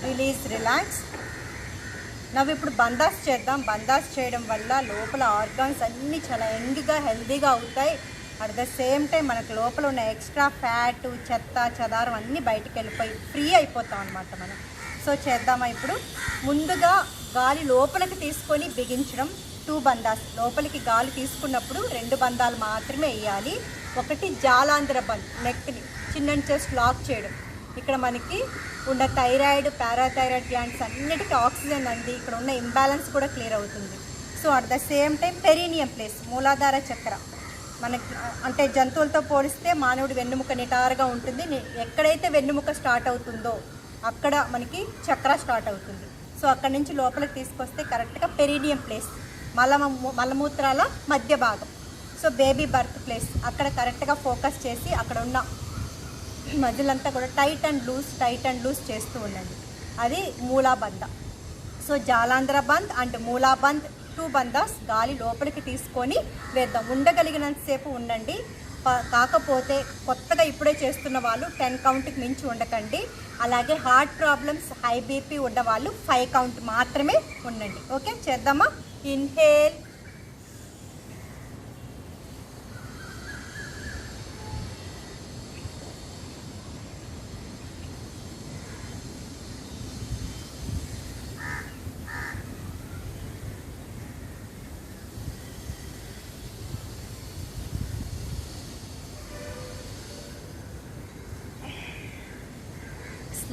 A: Release, relax. నవ్వు ఇప్పుడు బందాస్ చేద్దాం. బందాస్ చేయడం వల్ల లోపల ఆర్గాన్స్ అన్నీ చాలా యంగ్గా, హెల్దీగా అవుతాయి. అట్ ద సేమ్ టైం మనకు లోపల ఉన్న ఎక్స్ట్రా ఫ్యాట్, చెత్త చెదారం అన్నీ బయటికి వెళ్ళిపోయి ఫ్రీ అయిపోతాం అన్నమాట మనం. సో చేద్దామా ఇప్పుడు? ముందుగా గాలి లోపలికి తీసుకొని బిగించడం. 2 బందాస్. లోపలికి గాలి తీసుకున్నప్పుడు 2 బంధాలు మాత్రమే వేయాలి. ఒకటి జాలాంధ్ర బంద్, నెక్ని చిన్న చెస్ట్ లాక్ చేయడం. ఇక్కడ మనకి ఉన్న థైరాయిడ్, పారాథైరాయిడ్ గ్లాండ్స్ అన్నిటికీ ఆక్సిజన్ అంది ఇక్కడ ఉన్న ఇంబ్యాలెన్స్ కూడా క్లియర్ అవుతుంది. So at the same time perineum place, మూలాధార చక్ర. మనకి అంటే జంతువులతో పోలిస్తే మానవుడి వెన్నుముక నిటారుగా ఉంటుంది. ఎక్కడైతే వెన్నుముక స్టార్ట్ అవుతుందో అక్కడ మనకి చక్ర స్టార్ట్ అవుతుంది. సో అక్కడి నుంచి లోపలికి తీసుకొస్తే కరెక్ట్గా పెరీనియం ప్లేస్, మలమూత్రాల మధ్య భాగం. సో బేబీ బర్త్ ప్లేస్, అక్కడ కరెక్ట్గా ఫోకస్ చేసి అక్కడ ఉన్న మధ్యలంతా కూడా టైట్ అండ్ లూజ్ చేస్తూ ఉండండి. అది మూలాబంధ. సో జాలాంధ్ర బంద్ అండ్ మూలాబంద్ 2 బందాస్ గాలి లోపలికి తీసుకొని వేద్దాం. ఉండగలిగినంతసేపు ఉండండి. కాకపోతే కొత్తగా ఇప్పుడే చేస్తున్న వాళ్ళు 10 కౌంట్కి మించి ఉండకండి. అలాగే హార్ట్ ప్రాబ్లమ్స్, హై బీపీ ఉన్న వాళ్ళు 5 కౌంట్ మాత్రమే ఉండండి. ఓకే, చేద్దామా? Inhale,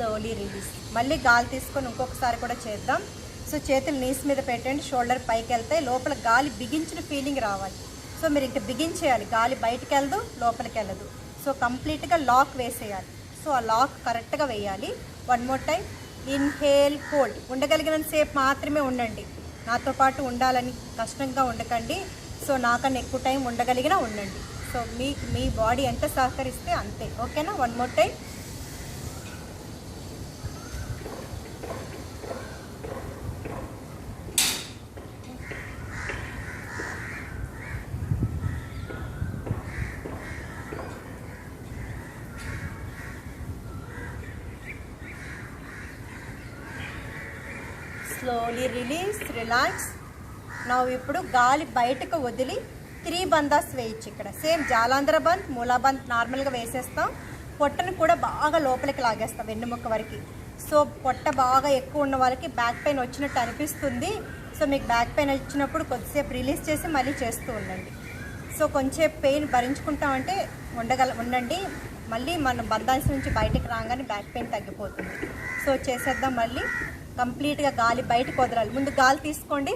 A: slowly release. మళ్ళీ గాలి తీసుకొని ఇంకొకసారి కూడా చేద్దాం. సో చేతులు నీస్ మీద పెట్టండి, షోల్డర్ పైకి వెళ్తాయి, లోపల గాలి బిగించిన ఫీలింగ్ రావాలి. సో మీరు ఇంకా బిగించేయాలి, గాలి బయటికి వెళ్ళదు, లోపలికి వెళ్ళదు. సో కంప్లీట్గా లాక్ వేసేయాలి. సో ఆ లాక్ కరెక్ట్గా వేయాలి. 1 మోర్ టైం. Inhale, hold. ఉండగలిగినంతసేపు మాత్రమే ఉండండి. నాతో పాటు ఉండాలని కష్టంగా ఉండకండి. సో నాకన్నా ఎక్కువ టైం ఉండగలిగినా ఉండండి. సో మీ బాడీ ఎంత సహకరిస్తే అంతే. ఓకేనా? 1 more time. Slowly release, relax. నా ఇప్పుడు గాలి బయటకు వదిలి 3 బందాస్ వేయచ్చు. ఇక్కడ సేమ్ జాలాంధ్ర బంద్, మూలా బంద్ నార్మల్గా వేసేస్తాం. పొట్టను కూడా బాగా లోపలికి లాగేస్తాం వెన్నుముక్క వరకు. సో పొట్ట బాగా ఎక్కువ ఉన్న వాళ్ళకి బ్యాక్ పెయిన్ వచ్చినట్టు అనిపిస్తుంది. సో మీకు బ్యాక్ పెయిన్ వచ్చినప్పుడు కొద్దిసేపు రిలీజ్ చేసి మళ్ళీ చేస్తూ ఉండండి. సో కొంచెం పెయిన్ భరించుకుంటామంటే ఉండండి. మళ్ళీ మనం బంధాంశం నుంచి బయటకు రాగానే బ్యాక్ పెయిన్ తగ్గిపోతుంది. సో చేసేద్దాం. మళ్ళీ కంప్లీట్గా గాలి బయటకు వదలాలి. ముందు గాలి తీసుకోండి.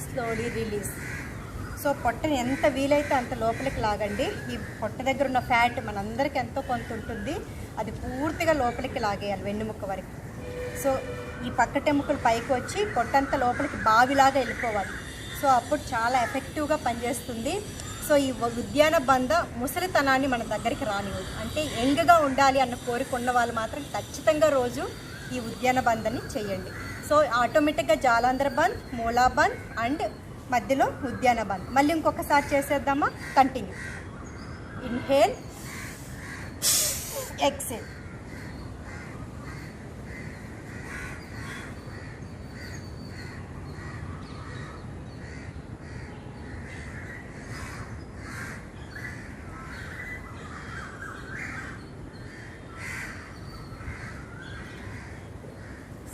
A: Slowly release. సో పొట్టని ఎంత వీలైతే అంత లోపలికి లాగండి. ఈ పొట్ట దగ్గర ఉన్న ఫ్యాట్ మనందరికీ ఎంతో కొంత ఉంటుంది, అది పూర్తిగా లోపలికి లాగేయాలి వెన్నుముక్క వరకు. సో ఈ పక్కటెముకలు పైకి వచ్చి పొట్టంతా లోపలికి బావిలాగా వెళ్ళిపోవాలి. సో అప్పుడు చాలా ఎఫెక్టివ్గా పనిచేస్తుంది. సో ఈ ఉద్యాన బంధ ముసలితనాన్ని మన దగ్గరికి రానివ్వదు. అంటే యంగ్గా ఉండాలి అన్న కోరిక ఉన్న వాళ్ళు మాత్రం ఖచ్చితంగా రోజు ఈ ఉద్యాన బంధాన్ని చేయండి. సో ఆటోమేటిక్గా జాలాంధ్ర బంద్, మూలా బంద్ అండ్ మధ్యలో ఉద్యాన బంద్. మళ్ళీ ఇంకొకసారి చేసేద్దామా? Continue. Inhale, exhale.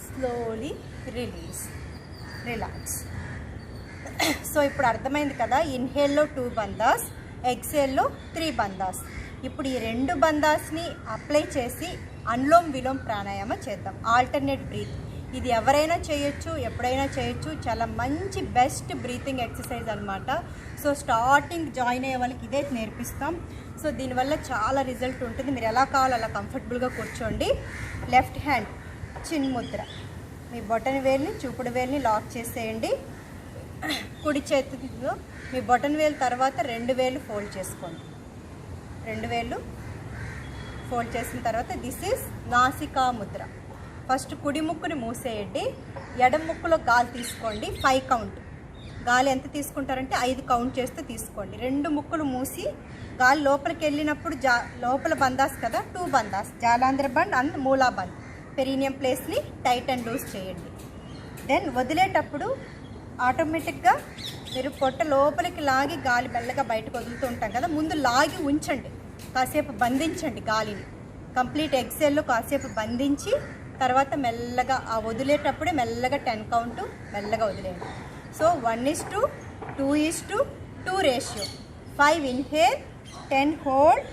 A: Slowly release, relax. So ఇప్పుడు అర్థమైంది కదా, ఇన్హేల్లో 2 బందాస్, ఎక్సేల్లో 3 బందాస్. ఇప్పుడు ఈ 2 బందాస్ని అప్లై చేసి అనులోమ్ విలోమ్ ప్రాణాయామ చేద్దాం. Alternate breath. ఇది ఎవరైనా చేయొచ్చు, ఎప్పుడైనా చేయొచ్చు. చాలా మంచి బెస్ట్ బ్రీతింగ్ ఎక్సర్సైజ్ అనమాట. సో స్టార్టింగ్ జాయిన్ అయ్యే వాళ్ళకి ఇదే నేర్పిస్తాం. సో దీనివల్ల చాలా రిజల్ట్ ఉంటుంది. మీరు ఎలా కావాలో అలా కంఫర్టబుల్గా కూర్చోండి. Left hand చిన్ముద్ర. మీ బొటన వేలుని, చూపుడు వేలుని లాక్ చేసేయండి. కుడి చేతిలో మీ బొటన వేలు తర్వాత 2 వేలు ఫోల్డ్ చేసుకోండి. 2 వేలు ఫోల్డ్ చేసిన తర్వాత దిస్ ఈజ్ నాసికా ముద్ర. ఫస్ట్ కుడి ముక్కుని మూసేయండి. ఎడమ ముక్కులో గాలి తీసుకోండి. 5 కౌంట్. గాలి ఎంత తీసుకుంటారంటే 5 కౌంట్ చేస్తే తీసుకోండి. 2 ముక్కులు మూసి గాలి లోపలికి వెళ్ళినప్పుడు లోపల బందాస్ కదా, 2 బందాస్, జాలాంధ్ర బంద్ అండ్ మూలా బంద్. పెరీనియం ప్లేస్ని టైట్ అండ్ లూజ్ చేయండి. దెన్ వదిలేటప్పుడు ఆటోమేటిక్గా మీరు పొట్ట లోపలికి లాగి గాలి మెల్లగా బయటకు వదులుతూ ఉంటాం కదా, ముందు లాగి ఉంచండి, కాసేపు బంధించండి గాలిని. కంప్లీట్ ఎక్సేల్లో కాసేపు బంధించి తర్వాత మెల్లగా ఆ వదిలేటప్పుడే మెల్లగా 10 కౌంట్ మెల్లగా వదిలేయండి. So 1:2, 2:2 ratio. 5 ఇన్హేల్, 10 హోల్డ్,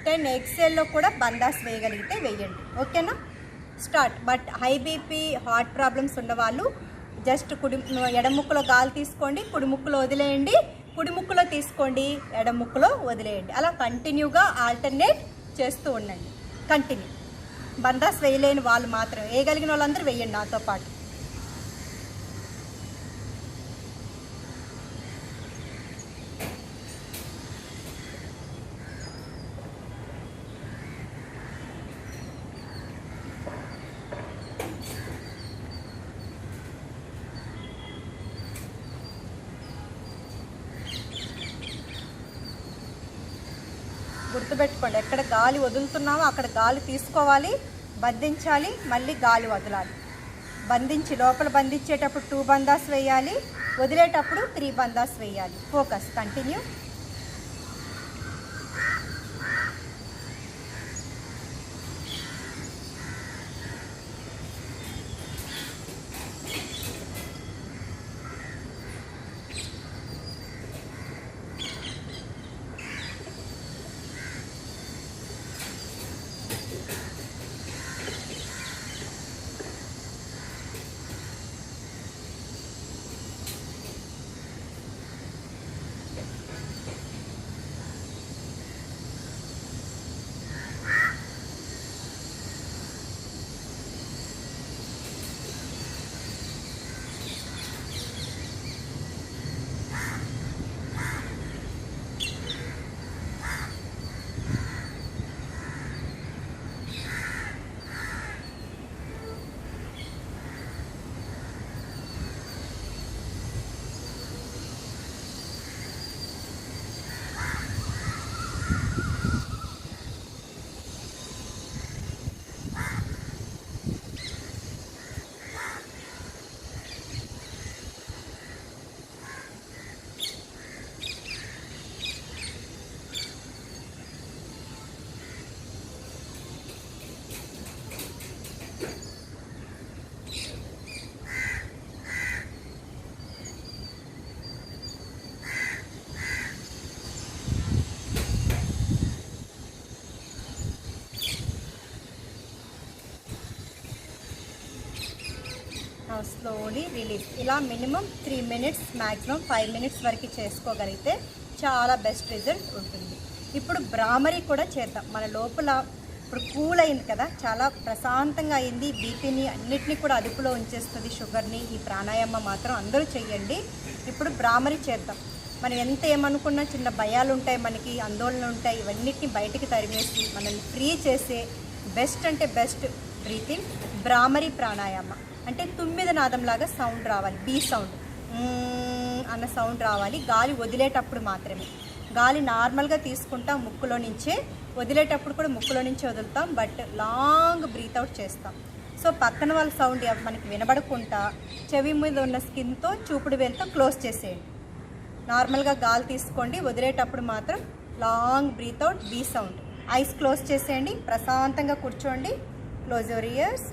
A: 10 ఎక్సేల్లో కూడా బందాస్ వేయగలిగితే వేయండి. ఓకేనా? Start. But high BP, heart problems ఉన్నవాళ్ళు జస్ట్ ఎడమ ముక్కులో గాలి తీసుకోండి, కుడి ముక్కులో వదిలేయండి, కుడి ముక్కులో తీసుకోండి, ఎడమ ముక్కులో వదిలేయండి. అలా కంటిన్యూగా ఆల్టర్నేట్ చేస్తూ ఉండండి. కంటిన్యూ. బందాస్ వేయలేని వాళ్ళు మాత్రం, వేయగలిగిన వాళ్ళందరూ వేయండి నాతో పాటు. గుర్తుపెట్టుకోండి, ఎక్కడ గాలి వదులుతున్నామో అక్కడ గాలి తీసుకోవాలి, బంధించాలి, మళ్ళీ గాలి వదలాలి. లోపల బంధించేటప్పుడు 2 బందాస్ వేయాలి, వదిలేటప్పుడు 3 బందాస్ వేయాలి. Focus, continue. Slowly release. ఇలా మినిమం 3 మినిట్స్, మ్యాక్సిమం 5 మినిట్స్ వరకు చేసుకోగలిగితే చాలా బెస్ట్ రిజల్ట్ ఉంటుంది. ఇప్పుడు భ్రామరి కూడా చేద్దాం. మన లోపల ఇప్పుడు కూల్ అయింది కదా, చాలా ప్రశాంతంగా అయింది. బీపీని అన్నిటినీ కూడా అదుపులో ఉంచేస్తుంది, షుగర్ని. ఈ ప్రాణాయామం మాత్రం అందరూ చెయ్యండి. ఇప్పుడు భ్రామరి చేద్దాం. మనం ఎంత ఏమనుకున్నా చిన్న భయాలు ఉంటాయి, మనకి ఆందోళనలు ఉంటాయి, ఇవన్నిటిని బయటికి తరిమేసి మనల్ని ఫ్రీ చేసే బెస్ట్ అంటే బెస్ట్ బ్రీతింగ్ భ్రామరి ప్రాణాయామ. అంటే 9 నాదంలాగా సౌండ్ రావాలి, బీ సౌండ్ అన్న సౌండ్ రావాలి. గాలి వదిలేటప్పుడు మాత్రమే. గాలి నార్మల్గా తీసుకుంటాం ముక్కులో నుంచే, వదిలేటప్పుడు కూడా ముక్కులో నుంచే వదులుతాం, బట్ లాంగ్ బ్రీత్ అవుట్ చేస్తాం. సో పక్కన వాళ్ళ సౌండ్ మనకి వినబడకుండా చెవి మీద ఉన్న స్కిన్తో చూపుడు వేలుతో క్లోజ్ చేసేయండి. నార్మల్గా గాలి తీసుకోండి, వదిలేటప్పుడు మాత్రం long breath out, bee sound. Eyes close చేసేయండి, ప్రశాంతంగా కూర్చోండి. Close your ears.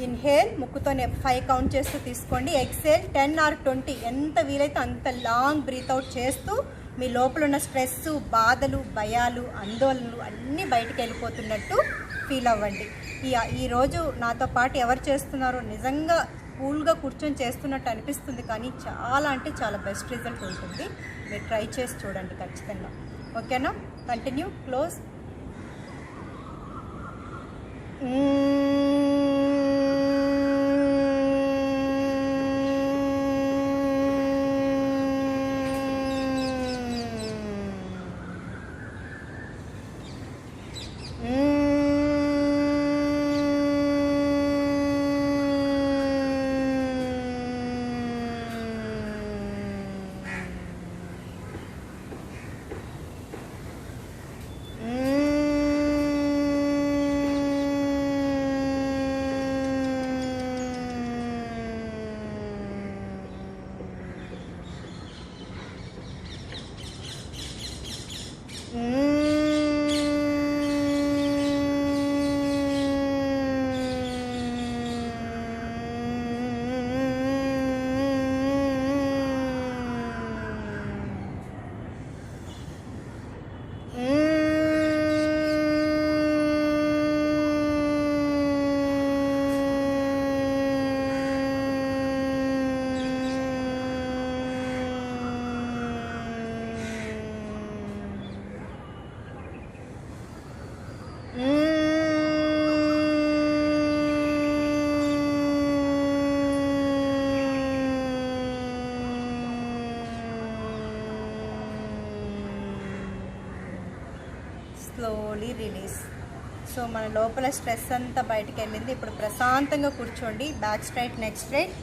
A: ఇన్హేల్, ముక్కుతోనే 5 కౌంట్ చేస్తూ తీసుకోండి. ఎక్సేల్ 10 or 20, ఎంత వీలైతే అంత లాంగ్ బ్రీత్ అవుట్ చేస్తూ మీ లోపల ఉన్న స్ట్రెస్, బాధలు, భయాలు, ఆందోళనలు అన్నీ బయటికి వెళ్ళిపోతున్నట్టు ఫీల్ అవ్వండి. ఈరోజు నాతో పాటు ఎవరు చేస్తున్నారో నిజంగా కూల్గా కూర్చొని చేస్తున్నట్టు అనిపిస్తుంది, కానీ చాలా అంటే చాలా బెస్ట్ రిజల్ట్ ఉంటుంది. మీరు ట్రై చేసి చూడండి ఖచ్చితంగా. ఓకేనా? Continue. Close. Slowly release. So మన లోపల స్ట్రెస్ అంతా బయటికి వెళ్ళింది. ఇప్పుడు ప్రశాంతంగా కూర్చోండి. Back straight, neck straight.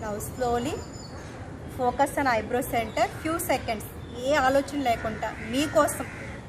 A: Now slowly focus on eyebrow centre. Few seconds, ఏ ఆలోచన లేకుండా మీకోసం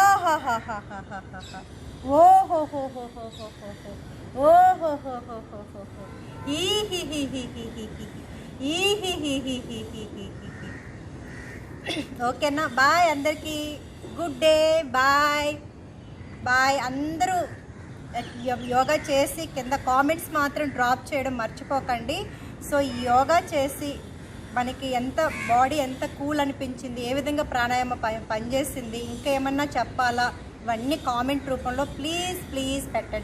A: ఆహాహాహాహాహాహా. ఓహోహోహోహోహోహో. ఓహోహోహోహోహో. ఈహిహిహిహిహిహి. ఈహిహిహిహిహిహిహి. ఓకేనా, బాయ్ అందరికీ, గుడ్ డే, బాయ్ బాయ్. అందరూ యోగా చేసి కింద కామెంట్స్ మాత్రం డ్రాప్ చేయడం మర్చిపోకండి. సో ఈ యోగా చేసి మనకి ఎంత బాడీ ఎంత కూల్ అనిపించింది, ఏ విధంగా ప్రాణాయామ పనిచేసింది, ఇంకా ఏమన్నా చెప్పాలా, ఇవన్నీ కామెంట్ రూపంలో ప్లీజ్ పెట్టండి.